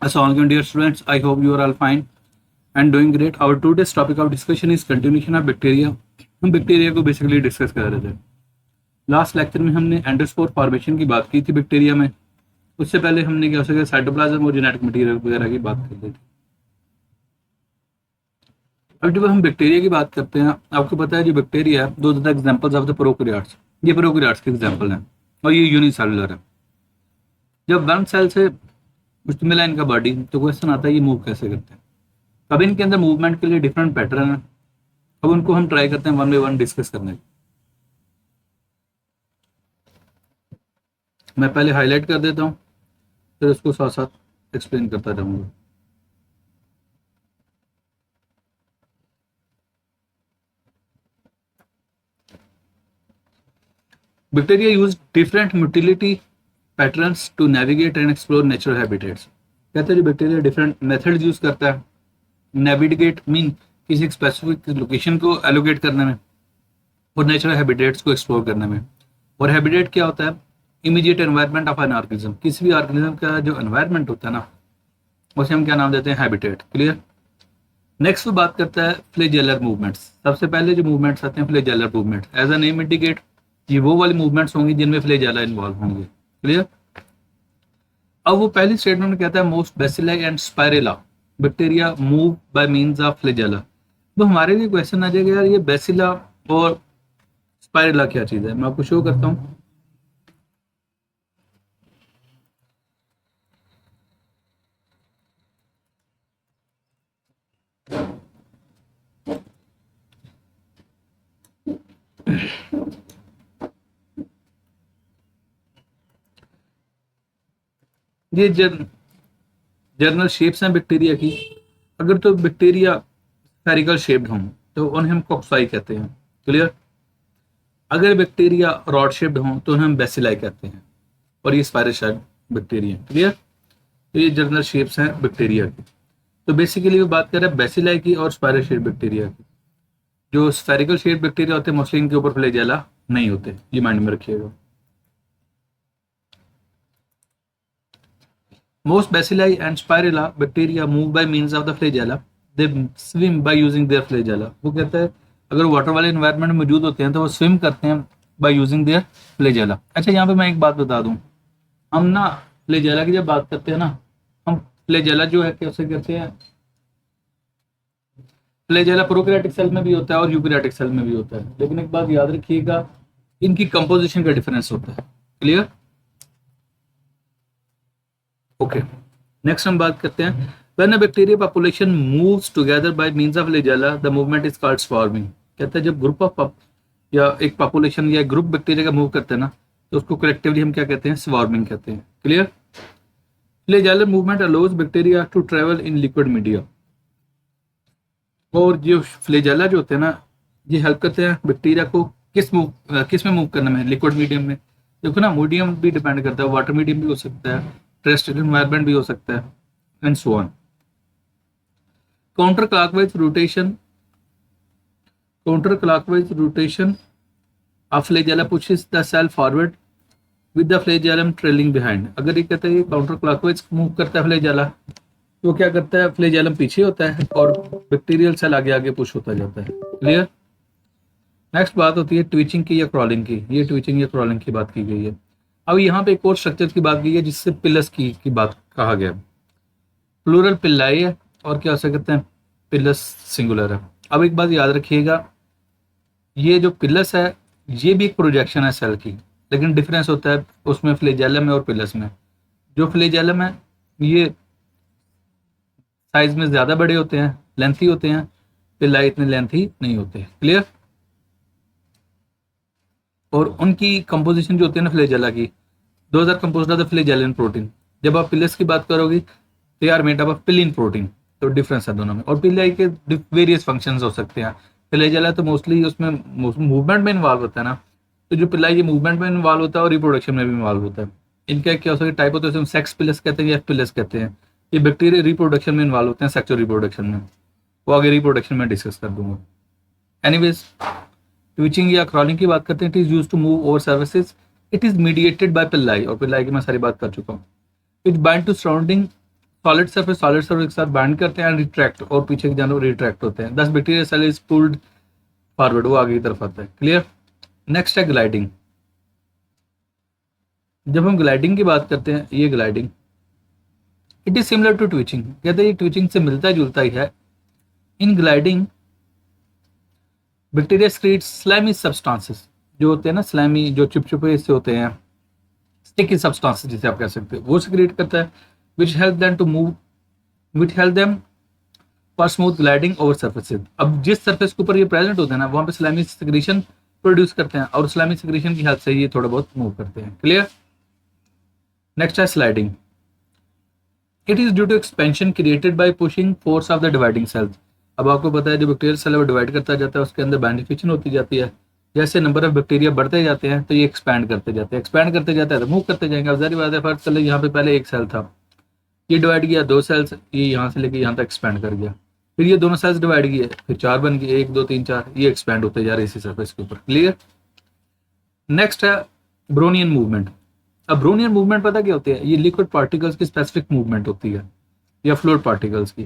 Assalamualaikum dear students, I hope you are all fine and doing great. Our today's topic of discussion is continuation of bacteria. हम bacteria को basically discuss कर रहे थे। Last lecture में हमने endospore formation की बात की थी बैक्टीरिया में। उससे पहले हमने क्या हो सके साइटोप्लाज्म और जेनेटिक मटेरियल वगैरह की बात कर ली थी। अब जब हम बैक्टीरिया की बात करते हैं, आपको पता है जो बैक्टीरिया है दो एग्जांपल्स ऑफ द प्रोकैरियोट्स, ये प्रोकैरियोट्स के एग्जांपल हैं और ये यूनिसेलुलर है। जब वन सेल से मुश्तमिल है इनका बॉडी, तो क्वेश्चन आता है ये मूव कैसे करते हैं। अब इनके अंदर मूवमेंट के लिए डिफरेंट पैटर्न है। अब उनको हम ट्राई करते हैं वन बाई वन डिस्कस करने की। मैं पहले हाईलाइट कर देता हूँ, फिर उसको साथ साथ एक्सप्लेन करता जाऊंगा। Bacteria use different motility patterns to navigate and explore natural habitats. कहते हैं जो बैक्टीरिया डिफरेंट मेथड्स यूज करता है नेविगेट मीन किसी स्पेसिफिक लोकेशन को एलोकेट करने में और नेचुरल हैबिटेट्स को एक्सप्लोर करने में। और हैबिटेट क्या होता है? Immediate environment of an organism. किसी भी ऑर्गेनिज्म का जो एनवायरनमेंट होता है ना, उसे हम क्या नाम देते हैं? हैबिटेट। क्लियर। नेक्स्ट बात करता है फ्लैजेलर मूवमेंट्स। सबसे पहले जो मूवमेंट्स आते हैं flagellar movement, as a name indicate, ये वो वाली मूवमेंट्स होंगी जिनमें फ्लैजेला इन्वॉल्व होंगे। क्लियर। अब वो पहली स्टेटमेंट में कहता है most bacilli and spirilla bacteria move by means of flagella. तो हमारे लिए क्वेश्चन आ जाएगा यार ये बेसिला और स्पाइरेला क्या चीज है। मैं आपको शो करता हूँ। ये जर्नल शेप्स हैं बैक्टीरिया की। अगर तो बैक्टीरिया स्फेरिकल शेप्ड हों तो उन्हें हम कॉक्साई कहते हैं। क्लियर। अगर बैक्टीरिया रॉड शेप्ड हों तो उन्हें हम बेसिलाई कहते हैं और ये स्पाइरल शेप बैक्टीरिया। क्लियर। तो ये जर्नल शेप्स हैं बैक्टीरिया की। तो बेसिकली वो बात कर रहे हैं बेसिलाई की और स्पाइरल शेप बैक्टीरिया की। जो स्फेरिकल शेप बैक्टीरिया होते हैं मोस्टली इनके ऊपर फ्लैजेला नहीं होते, ये माइंड में रखिएगा। Most bacilli and spirilla bacteria move by means of the flagella. They swim by using their flagella. वो कहता है अगर वाटर वाले एनवायरनमेंट में मौजूद होते हैं तो वो स्विम करते हैं बाय यूजिंग देयर फ्लैजेला। अच्छा, यहाँ पे मैं एक बात बता दूं, हम ना फ्लैजेला की जब बात करते हैं ना, हम फ्लैजेला जो है कैसे करते हैं, फ्लैजेला प्रोकैरियोटिक सेल में भी होता है और यूकैरियोटिक सेल में भी होता है, लेकिन एक बात याद रखिएगा इनकी कंपोजिशन का डिफरेंस होता है। क्लियर। ओके, नेक्स्ट हम बात करते हैं when a bacteria population moves together by means of flagella the movement is called swarming. कहता है जब ग्रुप ऑफ या एक पॉपुलेशन या एक ग्रुप बैक्टीरिया का मूव करते हैं ना, तो उसको कलेक्टिवली हम क्या कहते हैं? स्वार्मिंग कहते हैं। Clear. Flagellar movement allows bacteria to travel in liquid media. और जो फ्लैजेला जो होते हैं ना, ये हेल्प करते हैं बैक्टीरिया को किस में मूव करने में? लिक्विड मीडियम में। देखो ना, मीडियम भी डिपेंड करता है, वाटर मीडियम भी हो सकता है, टेरेस्ट्रियल एनवायरनमेंट भी हो सकता है, and so on. Counter clockwise rotation of flagella pushes the cell forward with the flagellum trailing behind. अगर ये कहते हैं काउंटर क्लॉकवाइज मूव करता है फ्लैजेला, तो क्या करता है? फ्लैजेलम पीछे होता है और बैक्टीरियल सेल आगे आगे पुश होता जाता है। क्लियर। नेक्स्ट बात होती है ट्विचिंग की या क्रॉलिंग की। ये ट्विचिंग या क्रॉलिंग की बात की गई है। अब यहाँ पे एक और स्ट्रक्चर की बात की है जिससे पिलस की बात कहा गया। प्लूरल पिल्लाई है और क्या हो सकते हैं? पिलस सिंगुलर है। अब एक बात याद रखिएगा, ये जो पिलस है ये भी एक प्रोजेक्शन है सेल की, लेकिन डिफरेंस होता है उसमें फ्लैजेलम में और पिलस में। जो फ्लैजेलम है ये साइज में ज्यादा बड़े होते हैं, लेंथी होते हैं, पिल्लाई इतने लेंथी नहीं होते। क्लियर। और उनकी कंपोजिशन जो होती है ना फ्लैजेला की, those are composed of the flagellin protein. जब आप पिलस की बात करोगे they are made up of pilin protein. तो डिफरेंस है दोनों में। और पिल्लाई के वेरियस फंक्शंस हो सकते हैं। फ्लैजेला तो मोस्टली उसमें मूवमेंट में इन्वॉल्व होता है ना, तो जो पिल्लाई ये मूवमेंट में इन्वॉल्व होता है और रिप्रोडक्शन में भी इन्वॉल्व होता है। इनका क्या हो सकता है टाइप होता है, सेक्स पिलस कहते हैं या एफ पिलस कहते हैं। ये बैक्टीरिया रिप्रोडक्शन में इन्वॉल्व होते हैं, सेक्सुअल रिप्रोडक्शन में। वो आगे रिप्रोडक्शन में डिस्कस कर दूंगा। एनीवेज, ट्विचिंग या क्रॉलिंग की बात करते हैं। It is used to move over surfaces. It is mediated by pili, और पिल्लाई की मैं सारी बात कर चुका हूँ। It bind to surrounding solid surface के साथ बाइंड करते हैं, रिट्रैक्ट, और पीछे के जानवर रिट्रैक्ट होते हैं, 10 bacteria cell is pulled forward, वो आगे की तरफ आता है। क्लियर। नेक्स्ट है ग्लाइडिंग। जब हम ग्लाइडिंग की बात करते हैं, ये gliding it is similar to twitching, कहते हैं ये ट्विचिंग से मिलता जुलता ही है। In gliding bacteria create slimy substances, जो होते हैं ना स्लाइमी, जो चिपचिपे से होते हैं, स्टिकी सब्सटेंसेस जिसे आप कह सकते हैं, वो क्रिएट करता है, which help them to move, which help them for smooth gliding over surfaces. अब जिस सर्फेस के ऊपर ये प्रेजेंट होते हैं ना, वहां पे स्लाइमी सिक्रीशन प्रोड्यूस करते हैं, और स्लाइमी सिक्रीशन की हेल्प से ये थोड़ा बहुत मूव करते हैं। क्लियर। नेक्स्ट है sliding. It is due to expansion created by pushing force of the dividing cells. अब आपको पता है जो बैक्टीरियल सेल है वो डिवाइड करता जाता है, उसके अंदर बेनिफिकेशन होती जाती है, जैसे नंबर ऑफ बैक्टीरिया बढ़ते जाते हैं तो ये एक्सपैंड करते जाते हैं, एक्सपैंड करते जाते हैं तो मूव करते जाएंगे। अब जारी बात है, फर्स्ट चले यहाँ पे पहले एक सेल था, ये डिवाइड किया 2 सेल्स, ये यहाँ से लेके यहाँ तक एक्सपैंड कर गया, फिर ये दोनों सेल्स डिवाइड किए, फिर 4 बन गए, 1 2 3 4, ये एक्सपैंड होते जा रहे इसी सरफेस के ऊपर। क्लियर। नेक्स्ट है ब्रोनियन मूवमेंट। अब ब्रोनियन मूवमेंट पता क्या होती है, ये लिक्विड पार्टिकल्स की स्पेसिफिक मूवमेंट होती है या फ्लूइड पार्टिकल्स की।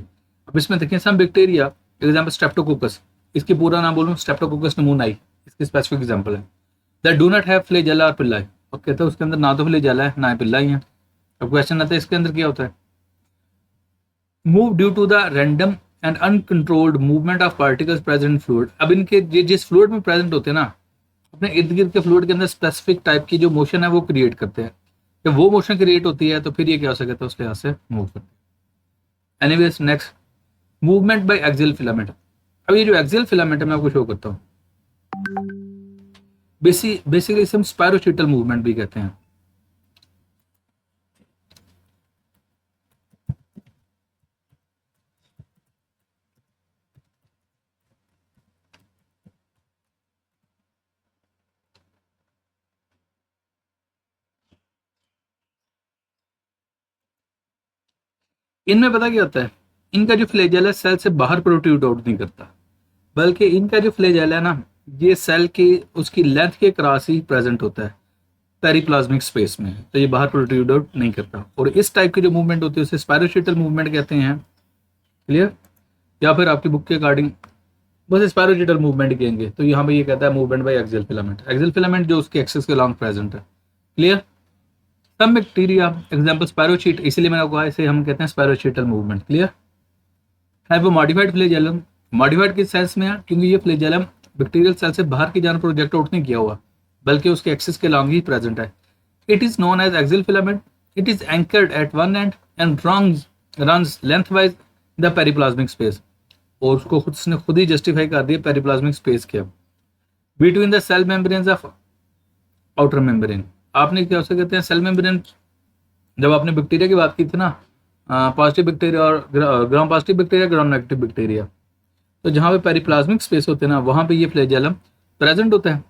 अब इसमें देखिए सम बैक्टीरिया, एग्जांपल स्ट्रेप्टोकोकस, इसकी पूरा नाम बोलूं स्ट्रेप्टोकोकस नमूनाई, इसकी स्पेसिफिक एग्जांपल है, that do not have flagella और पिल्लाई। अब कहते हैं उसके अंदर ना तो फ्लैजेला है ना पिल्लाई है। अब क्वेश्चन आता है इसके अंदर क्या होता है, move due to the random and uncontrolled movement of particles present in fluid. अब इनके जिस फ्लूइड में प्रेजेंट होते हैं ना, अपने इर्द गिर्द के फ्लूइड के अंदर स्पेसिफिक टाइप की जो मोशन है वो क्रिएट करते हैं। जब वो मोशन क्रिएट होती है तो फिर ये क्या हो सकता है, उसके हाथ से मूव करते हैं। Anyways next, movement by axial filament. अब ये जो एक्सियल फिलामेंट है मैं आपको शो करता हूँ, बेसिकली इसे हम स्पायरोचिटल मूवमेंट भी कहते हैं। इनमें पता क्या होता है, इनका जो फ्लैजेल है सेल से बाहर प्रोट्रूड आउट नहीं करता, बल्कि इनका जो फ्लैजेल है ना, ये सेल की उसकी लेंथ के क्रॉस ही प्रेजेंट होता है पेरिप्लाज्मिक स्पेस में, तो ये बाहर प्रोट्रूड आउट नहीं करता। और इस टाइप की जो मूवमेंट होती है उसे स्पायरोचिटल मूवमेंट कहते हैं। क्लियर। या फिर आपकी बुक के अकॉर्डिंग बस स्पायरोचिटल मूवमेंट कहेंगे, तो यहाँ पे ये कहता है movement by axial filament, axial filament जो उसके एक्सिस के लॉन्ग प्रेजेंट है। क्लियर। सम बैक्टीरिया एग्जांपल स्पायरोचीट, इसलिए मैंने कहा इसे हम कहते हैं स्पायरोचिटल मूवमेंट। क्लियर। है वो मॉडिफाइड फ्लैजेलम, मॉडिफाइड किस सेंस में है, क्योंकि ये फ्लैजेलम बैक्टीरियल सेल से बाहर की जानब प्रोजेक्ट आउट नहीं किया हुआ, बल्कि उसके एक्सिस के लॉन्ग ही प्रेजेंट है। It is known as axial filament, it is anchored at one end runs lengthwise the periplasmic space, और उसको उसने खुद ही जस्टिफाई कर दिया पेरिप्लाज्मिक स्पेस के between the cell membranes of outer membrane. आपने क्या उसे कहते हैं सेल मेम्ब्रेन, जब आपने बैक्टीरिया की बात की थी ना, पॉजिटिव बैक्टीरिया और gram positive bacteria, gram negative bacteria, तो जहां पे पेरिप्लाज्मिक स्पेस होते हैं ना, वहां पे ये फ्लैजेलम प्रेजेंट होता है।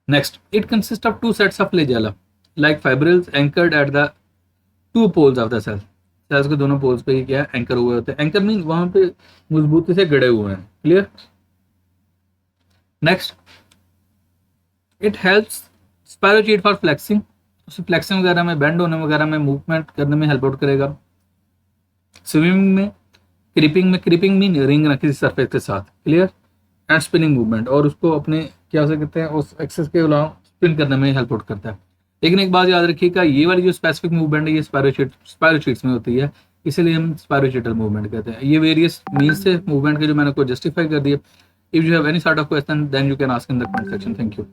Next, it consist of 2 sets of flagella like fibrils anchored at the 2 poles of the cell. Cells के दोनों पोल्स पे ये क्या है, एंकर हुए होते हैं। एंकर मीन वहां पे मजबूती से गड़े हुए हैं। Clear. Next, it helps spirochete for flexing, उसे फ्लेक्सिंग वगैरह में, बेंड होने वगैरह में, मूवमेंट करने में हेल्प आउट करेगा। स्विमिंग में, क्रीपिंग मीन रिंग ना किसी सरफेस के साथ। क्लियर। एंड स्पिनिंग मूवमेंट, और उसको अपने क्या से कहते हैं उस एक्सेस के अलावा स्पिन करने में हेल्प आउट करता है। लेकिन एक बात याद रखिएगा, ये वाली जो स्पेसिफिक मूवमेंट है ये स्पायरोचीट्स में होती है, इसलिए हम स्पायरोचिटल मूवमेंट कहते हैं। ये वेरियस मीन्स से मूवमेंट के जो मैंने को जस्टिफाई कर दिया। If you have any sort of question then you can ask in the comment section. Thank you.